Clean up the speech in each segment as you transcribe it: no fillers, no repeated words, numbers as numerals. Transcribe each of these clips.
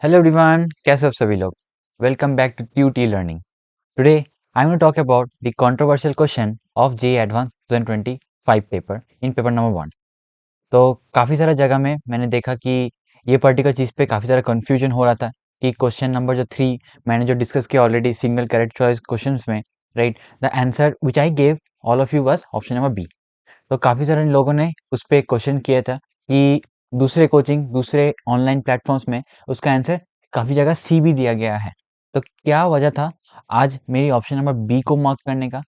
Hello everyone, कैसे हो सभी लोग? Welcome back to QT Learning. Today I'm going to talk about the controversial question of JEE Advanced 2025 paper in paper number 1. तो काफ़ी सारा जगह में मैंने देखा कि ये पर्टिकुलर चीज़ पे काफ़ी सारा कंफ्यूजन हो रहा था कि क्वेश्चन नंबर जो 3 मैंने जो डिस्कस किया already single correct choice questions में, right, the answer which I gave all of you was option number B. तो काफ़ी सारे लोगों ने उस पे क्वेश्चन किया था कि दूसरे ऑनलाइन प्लेटफॉर्म्स में उसका आंसर काफ़ी जगह सी भी दिया गया है। तो क्या वजह था आज मेरी ऑप्शन नंबर बी को मार्क करने का,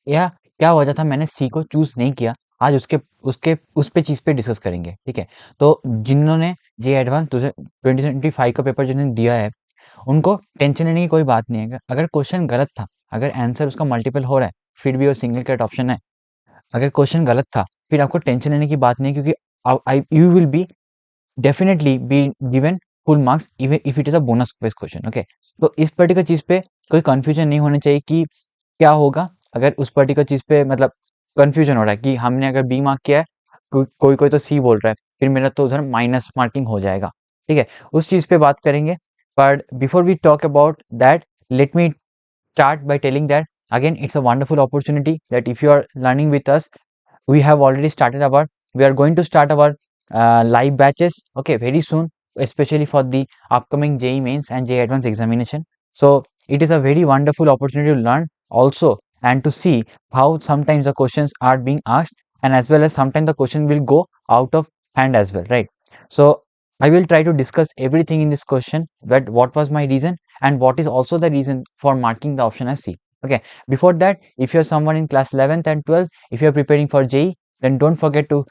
या क्या वजह था मैंने सी को चूज़ नहीं किया? आज उसके उसके उस पे चीज़ पे डिस्कस करेंगे, ठीक है? तो जिन्होंने जे एडवांस 2025 का पेपर जिन्होंने दिया है, उनको टेंशन लेने की कोई बात नहीं है। अगर क्वेश्चन गलत था, अगर आंसर उसका मल्टीपल हो रहा है, फिर भी वो सिंगल करेक्ट ऑप्शन है। अगर क्वेश्चन गलत था, फिर आपको टेंशन लेने की बात नहीं है, क्योंकि I you will be definitely be given full marks even if it is a bonus based question. Okay, तो इस पर्टिकुलर चीज़ पे कोई कंफ्यूजन नहीं होना चाहिए कि क्या होगा अगर उस पर्टिकुलर चीज़ पे, मतलब कंफ्यूजन हो रहा है कि हमने अगर बी मार्क किया है, कोई कोई तो सी बोल रहा है, फिर मेरा तो उधर माइनस मार्किंग हो जाएगा। ठीक है, उस चीज़ पे बात करेंगे। But before we talk about that, let me start by telling that again it's a wonderful opportunity that if you are learning with us, we are going to start our live batches, okay, very soon, especially for the upcoming JEE mains and JEE advanced examination. So it is a very wonderful opportunity to learn also, and to see how sometimes the questions are being asked, and as well as sometimes the question will go out of hand as well, right? So I will try to discuss everything in this question, that what was my reason and what is also the reason for marking the option as C. Okay, before that, if you're someone in class 11th and 12th, if you're preparing for JEE, then don't forget to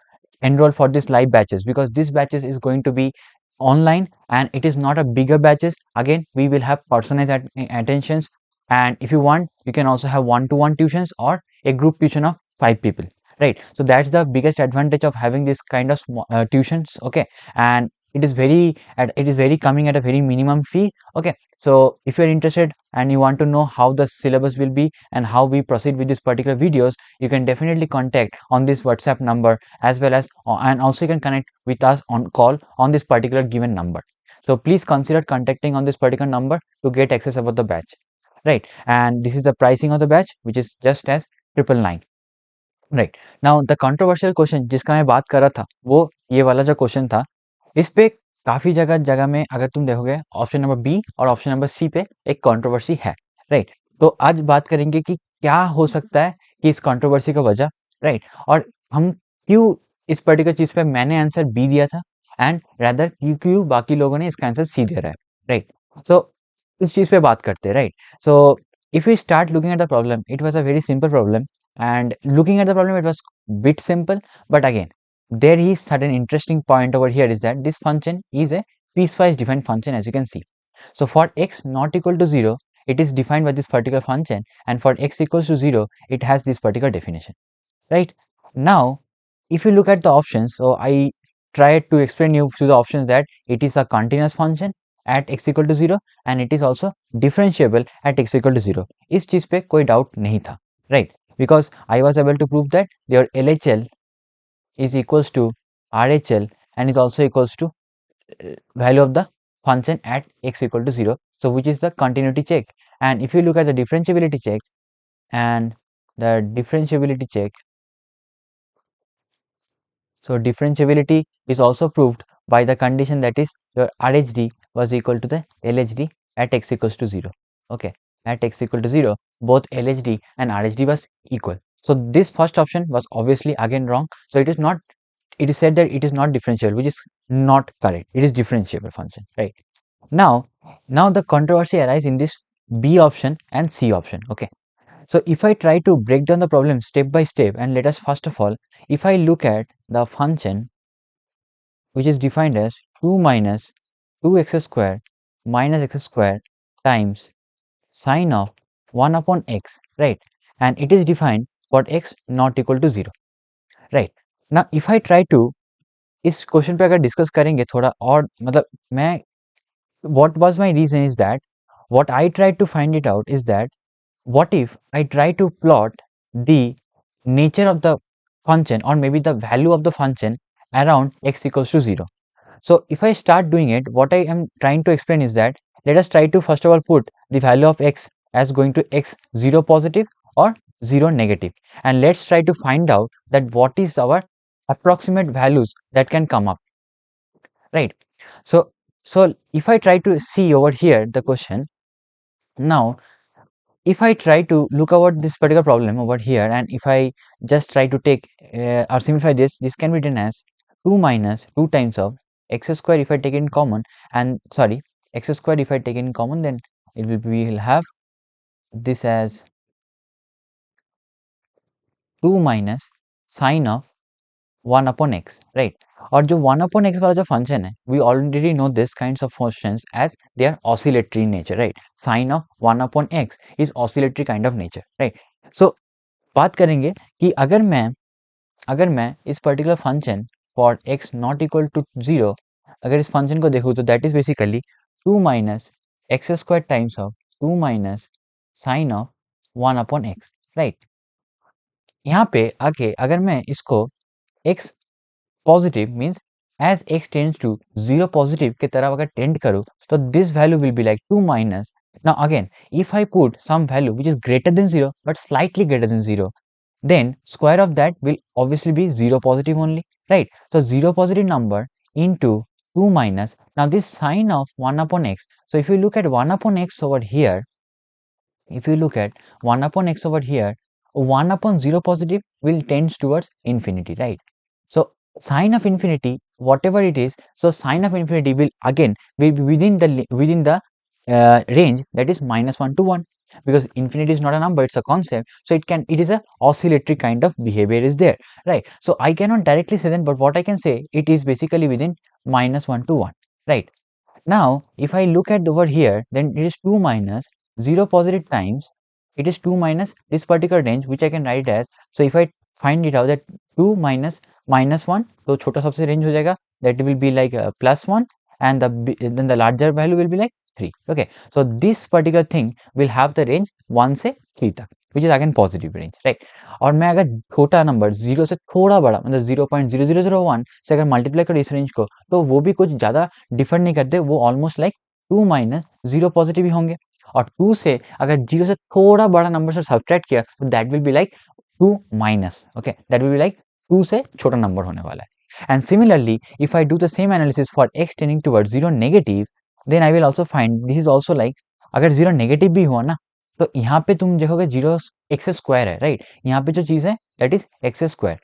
enroll for this live batches, because this batches is going to be online and it is not a bigger batches. Again, we will have personalized attentions, and if you want, you can also have one-to-one tuitions or a group tuition of 5 people, right? So that's the biggest advantage of having this kind of tuitions. Okay, and it is very coming at a very minimum fee. Okay, so if you're interested and you want to know how the syllabus will be and how we proceed with this particular videos, you can definitely contact on this WhatsApp number, as well as and also you can connect with us on call on this particular given number. So please consider contacting on this particular number to get access about the batch, right? And this is the pricing of the batch, which is just as 999, right? Now the controversial question जिसका मैं बात कर रहा था, वो ये वाला जो क्वेश्चन था, इस पे काफ़ी जगह जगह में अगर तुम देखोगे ऑप्शन नंबर बी और ऑप्शन नंबर सी पे एक कंट्रोवर्सी है, राइट? तो आज बात करेंगे कि क्या हो सकता है कि इस कंट्रोवर्सी का वजह, राइट? और हम क्यों इस पर्टिकुलर चीज़ पे मैंने आंसर बी दिया था, एंड रैदर क्यों बाकी लोगों ने इसका आंसर सी दे रहा है, राइट? सो इस चीज़ पे बात करते हैं, right? So if we start looking at the problem, it was a very simple problem, and looking at the problem, it was bit simple. But again, there is certain interesting point over here, is that this function is a piecewise defined function, as you can see. So for x not equal to 0, it is defined by this particular function, and for x equals to 0, it has this particular definition, right? Now if you look at the options, so I tried to explain you through the options that it is a continuous function at x equal to 0, and it is also differentiable at x equal to 0. इस चीज पे कोई doubt नहीं था, right? Because I was able to prove that your LHL is equals to RHL and is also equals to value of the function at x equal to 0, so which is the continuity check. And if you look at the differentiability check, and the differentiability check, so differentiability is also proved by the condition that is your RHD was equal to the LHD at x equals to 0. Okay, at x equal to 0, both LHD and RHD was equal. So this first option was obviously again wrong. So it is not, it is said that it is not differentiable, which is not correct. It is differentiable function, right? Now the controversy arises in this B option and C option. Okay, so if I try to break down the problem step by step, and let us first of all, if I look at the function which is defined as 2 minus 2x square minus x square times sine of 1 upon x, right? And it is defined for x not equal to 0, right? Now if I try to इस question पे अगर discuss करेंगे थोड़ा और, मतलब मैं, what was my reason is that what I tried to find it out is that what if I try to plot the nature of the function, or maybe the value of the function around x equals to 0. So if I start doing it, what I am trying to explain is that let us try to first of all put the value of x as going to x 0 positive or 0 negative, and let's try to find out that what is our approximate values that can come up, right? So if I try to see over here the question, now if I try to look about this particular problem over here, and if I just try to take or simplify this can be done as 2 minus 2 times of x square if I take it in common, and sorry, x square if I take it in common, then it will be, we will have this as 2 minus sine of 1 upon x, right? और जो 1 upon x वाला जो function है, we already know this kinds of functions as they are oscillatory in nature, right? Sine of 1 upon x is oscillatory kind of nature, right? So बात करेंगे कि अगर मैं इस particular function for x not equal to 0, अगर इस function को देखूँ तो that is basically 2 minus x square times of 2 minus sine of 1 upon x, right? यहाँ पे आके अगर मैं इसको x positive means as x tends to 0 positive के तरफ अगर टेंड करूँ तो this value will be like 2 minus, now again if I put some value which is greater than 0 but slightly greater than 0, then square of that will obviously be 0 positive only, right? So 0 positive number into 2 minus, now this sign of 1 upon x, so if you look at 1 upon x over here, if you look at 1 upon x over here, 1 upon 0 positive will tend towards infinity, right? So sign of infinity, whatever it is, so sign of infinity will again be within the range that is -1 to 1, because infinity is not a number, it's a concept, so it is a oscillatory kind of behavior is there, right? So I cannot directly say that, but what I can say, it is basically within -1 to 1, right? Now if I look at over here, then it is 2 minus 0 positive times, it is 2 minus this particular range which I can write as, so if I find it out that 2 minus -1, तो छोटा सबसे range हो जाएगा, that will be like +1, and then the larger value will be like 3, okay? So this particular thing will have the range 1 से 3 तक, which is again positive range, right? और मैं अगर छोटा नंबर 0 से थोड़ा बड़ा मतलब 0.0001 से अगर मल्टीप्लाई करूँ इस रेंज को, तो वो भी कुछ ज़्यादा डिफर नहीं करते, वो ऑलमोस्ट लाइक 2 माइनस 0 पॉजिटिव ही होंगे, और 2 से अगर 0 से थोड़ा बड़ा नंबर से सब्ट्रैक्ट किया तो that will be like 2 minus, okay, that will be like 2 से छोटा नंबर होने वाला है। And similarly if I do the same analysis for x tending towards 0 negative, then I will also find this is also like, अगर 0 negative भी हुआ ना, तो यहाँ पे तुम देखोगे 0 एक्स स्क्वायर है, राइट? यहाँ पे जो चीज है दैट इज एक्स स्क्वायर,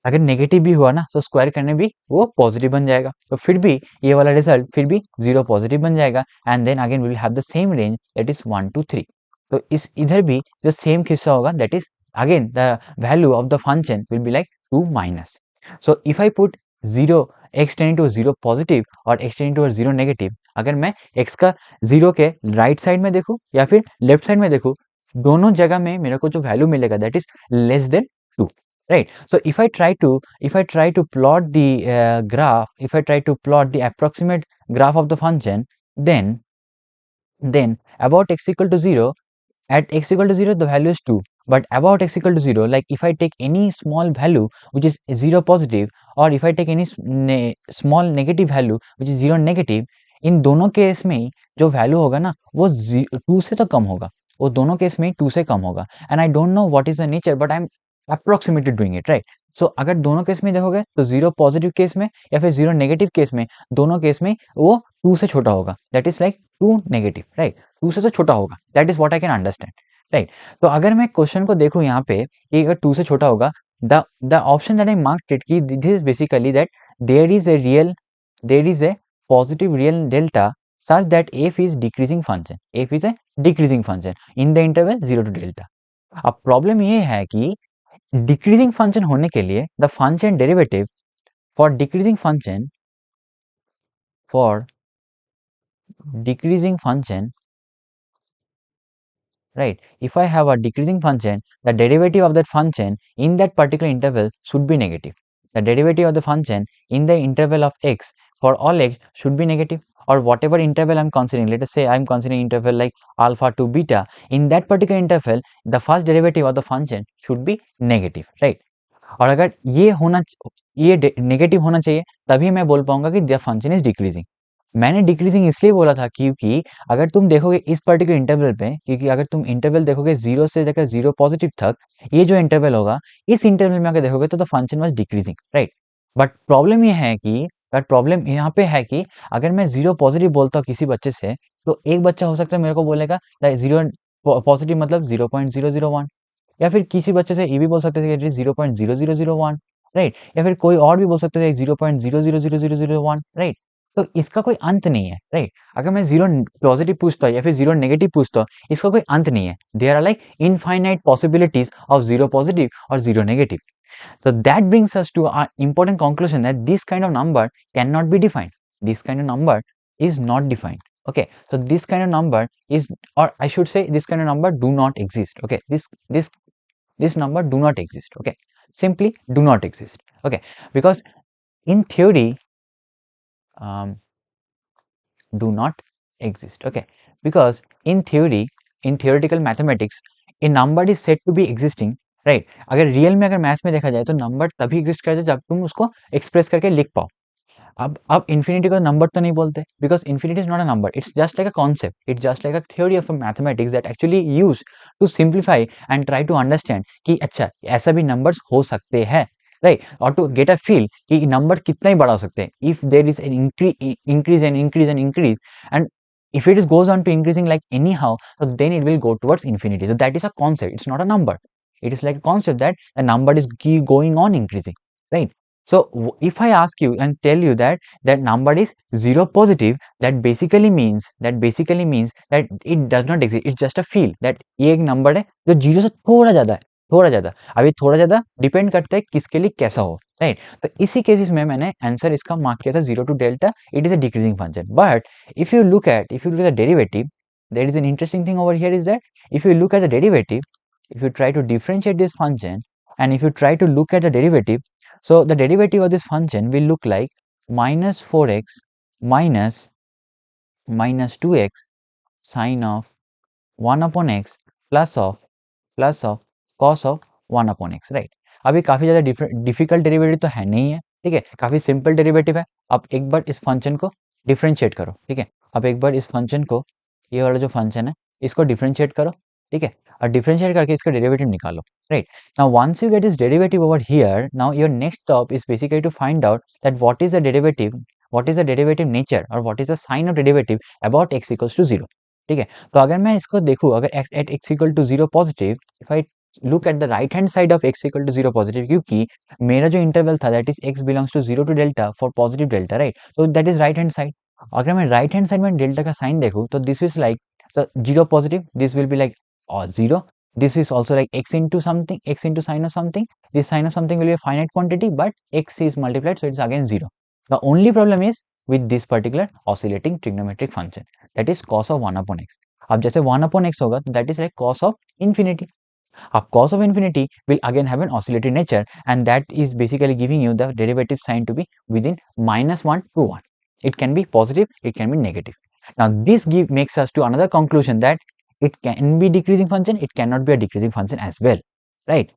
अगर नेगेटिव भी हुआ ना तो स्क्वायर करने भी वो पॉजिटिव बन जाएगा, तो फिर भी ये वाला रिजल्ट फिर भी 0 पॉजिटिव बन जाएगा, and then again we will have the same range that is 1 to 3। तो इस इधर भी जो सेम किस्सा होगा, that is again the value of the function will be like 2 minus. So if I put 0 x tending to 0 positive और x tending to 0 negative, अगर मैं x का 0 के राइट साइड में देखूं या फिर लेफ्ट साइड में देखूं, दोनों जगह में मेरे को जो वैल्यू मिलेगा that is less than 2, right? So if I try to plot the graph, if I try to plot the approximate graph of the function, then about x equal to 0, at x equal to 0 the value is 2, but about x equal to 0, like if I take any small value which is 0 positive, or if I take any small negative value which is 0 negative, इन दोनों case में जो value होगा ना वो 2 से तो कम होगा, वो दोनों केस में 2 से कम होगा, and I don't know what is the nature, but I am approximated doing it, right? So अगर दोनों केस में देखोगे तो 0 पॉजिटिव केस में या फिर 0 नेगेटिव केस में, दोनों केस में वो 2 से छोटा होगा, that is like 2 negative, right? 2 से तो छोटा होगा, that is what I can understand, right? तो अगर मैं क्वेश्चन को देखूं यहाँ पे कि अगर 2 से छोटा होगा, the option that I marked it, कि this is basically that there is a positive real delta such that f is decreasing function, f is a decreasing function in the interval 0 to delta। अब problem ये है कि decreasing function होने के लिए the function derivative for decreasing function, right? If I have a decreasing function, the derivative of that function in that particular interval should be negative. The derivative of the function in the interval of x for all x should be negative, or whatever interval I'm considering. Let us say I'm considering interval like alpha to beta. In that particular interval, the first derivative of the function should be negative, right? और अगर ये negative होना चाहिए, तभी मैं बोल पाऊंगा कि द फंक्शन इज डिक्रीजिंग। मैंने डिक्रीजिंग इसलिए बोला था क्योंकि अगर तुम देखोगे इस पर्टिकुलर इंटरवल पे, क्योंकि अगर तुम इंटरवल देखोगे 0 से लेकर 0 पॉजिटिव तक, ये जो इंटरवल होगा, इस इंटरवल में अगर देखोगे तो the function was decreasing, right. But problem ये है कि बट प्रॉब्लम यहाँ पे है कि अगर मैं 0 पॉजिटिव बोलता हूँ किसी बच्चे से, तो एक बच्चा हो सकता है मेरे को बोलेगा 0 पॉजिटिव मतलब 0.001, या फिर किसी बच्चे से ये भी बोल सकते थे कि 0.0001, राइट, या फिर कोई और भी बोल सकते थे 0.000001, राइट। तो इसका कोई अंत नहीं है, राइट। अगर मैं 0 पॉजिटिव पूछता हूँ या फिर 0 नेगेटिव पूछता हूँ, इसका कोई अंत नहीं है। There are like infinite possibilities of 0 positive और 0 negative. So that brings us to our important conclusion that this kind of number cannot be defined. This kind of number is not defined. Okay, so this kind of number is, or I should say, this kind of number do not exist. Okay, this number do not exist. Okay, simply do not exist. Okay, because in theory, um, do not exist. Okay, because in theoretical mathematics, a number is said to be existing, right. अगर real में, अगर maths में देखा जाए तो number तभी exist करता है जब तुम उसको एक्सप्रेस करके लिख पाओ। अब इन्फिनिटी को नंबर तो नहीं बोलते, because infinity is not a number, it's just like a concept, it's just like a theory of mathematics that actually use to simplify and try to understand कि अच्छा ऐसा भी नंबर्स हो सकते हैं, राइट, और टू गेट अ फील कि number कितना ही बड़ा हो सकते हैं if there is an increase and increase and increase, and if it is goes on to increasing like anyhow, so then it will go towards infinity. So that is a concept, it's not a number. It is like a concept that a number is keep going on increasing, right? So if I ask you and tell you that that number is 0 positive, that basically means that it does not exist, it's just a feel that ये एक number है जो 0 से थोड़ा ज़्यादा है, थोड़ा ज़्यादा। अब ये थोड़ा ज़्यादा डिपेंड करता है किसके लिए कैसा हो, राइट। तो इसी केसेस में मैंने आंसर इसका मार्क किया था 0 to delta, it is a decreasing function. But if you look at the derivative, there is an interesting thing over here is that if you look at the derivative, if you try to differentiate this function and if you try to look at the derivative, so the derivative of this function will look like minus 4x minus 2x sine of 1 upon x plus of cos of 1 upon x, right. अभी काफी ज्यादा difficult derivative तो है नहीं है, ठीक है, काफी सिंपल डेरिवेटिव है। अब एक बार इस फंक्शन को डिफरेंशिएट करो, ठीक है। अब एक बार इस फंक्शन को, ये वाला जो फंक्शन है, इसको डिफरेंशिएट करो, ठीक है, और डिफरेंशिएट करके इसका डेरिवेटिव निकालो, right. Now once you get this derivative over here, now your next stop is basically to find out that what is the डेरिवेटिव नेचर और what is the sign of derivative about x equals to 0, ठीक है। तो अगर मैं इसको देखूँ, अगर at x equal to 0 positive, if I look at the right hand side of x equal to 0 positive, क्योंकि मेरा जो इंटरवल था that is x belongs to 0 to delta for positive delta, right, तो that is right hand side. अगर मैं right hand side में delta का sign देखूँ तो this is like 0 positive, this will be like 0, this is also like x into something, x into sine of something, this sine of something will be a finite quantity but x is multiplied, so it's again 0. The only problem is with this particular oscillating trigonometric function, that is cos of 1 upon x. अब जैसे 1 upon x होगा तो that is like cos of infinity. अब cos of infinity will again have an oscillatory nature and that is basically giving you the derivative sign to be within -1 to 1. It can be positive, it can be negative. Now this makes us to another conclusion that it can be decreasing function, it cannot be a decreasing function as well, right?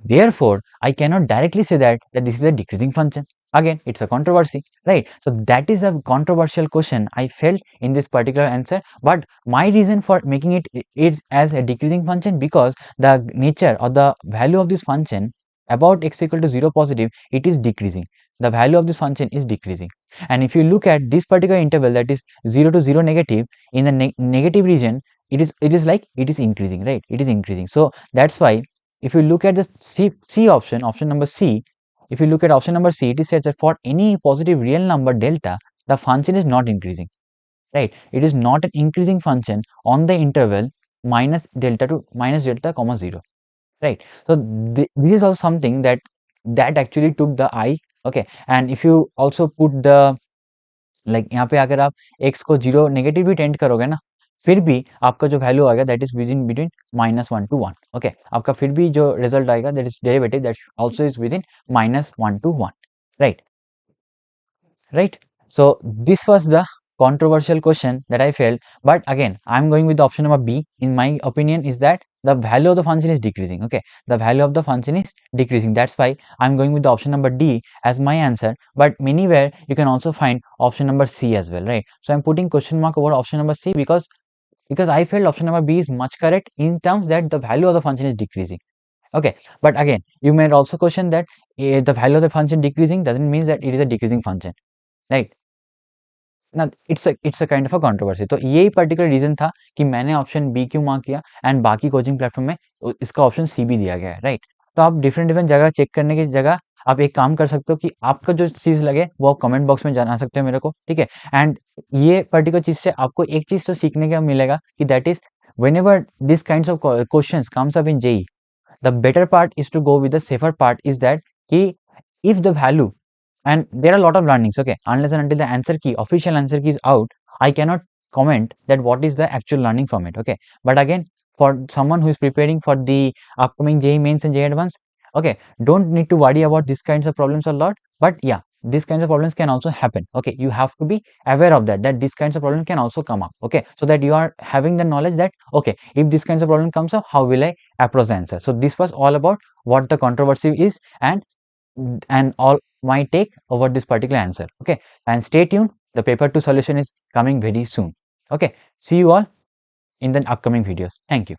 Therefore, I cannot directly say that this is a decreasing function. Again, it's a controversy, right? So that is a controversial question I felt in this particular answer. But my reason for making it is as a decreasing function because the nature or the value of this function about x equal to 0 positive, it is decreasing. The value of this function is decreasing. And if you look at this particular interval that is 0 to 0 negative, in the negative region, it is like it is increasing, right? It is increasing. So that's why if you look at the C option, option number C, if you look at option number C, it says that for any positive real number delta, the function is not increasing, right? It is not an increasing function on the interval minus delta comma 0, right? So this is also something that actually took the eye, okay? And if you also put the यहाँ पे अगर आप x को 0 negative भी tend करोगे ना, फिर भी आपका जो वैल्यू आएगा that is with in between -1 to 1, okay. आपका फिर भी जो रिजल्ट आएगा that is derivative that also is with in -1 to 1, right, right? So this was the controversial question that I felt, but again I'm going with the option number B. In my opinion is that the value of the function is decreasing. Okay, the value of the function is decreasing. That's why I'm going with the option number D as my answer. But anywhere you can also find option number C as well, right? So I'm putting question mark over option number C because I felt option number B is much correct in terms that the value of the function is decreasing. Okay, but again, you may also question that the value of the function decreasing doesn't mean that it is a decreasing function, right? ना it's a kind of a controversy. तो यही particular reason था कि मैंने option B क्यों mark किया and बाकी coaching platform में इसका ऑप्शन सी भी दिया गया है, राइट? तो आप डिफरेंट डिफरेंट जगह चेक करने की जगह आप एक काम कर सकते हो कि आपका जो चीज़ लगे वो आप कमेंट बॉक्स में जाना सकते हो मेरे को, ठीक है? एंड ये पर्टिकुलर चीज़ से आपको एक चीज़ तो सीखने का मिलेगा कि that is whenever these kinds of questions comes up in JEE, the better part is to go with the safer part is that ki if the value, and there are a lot of learnings, okay, unless and until the answer key, official answer key is out, I cannot comment that what is the actual learning from it, okay? But again, for someone who is preparing for the upcoming JEE mains and JEE advanced, okay, don't need to worry about these kinds of problems a lot, but yeah, these kinds of problems can also happen, okay? You have to be aware of that these kinds of problems can also come up, okay? So that you are having the knowledge that, okay, if this kinds of problem comes up, how will I approach the answer? So this was all about what the controversy is and all my take over this particular answer, okay? And stay tuned, the paper 2 solution is coming very soon, okay? See you all in the upcoming videos. Thank you.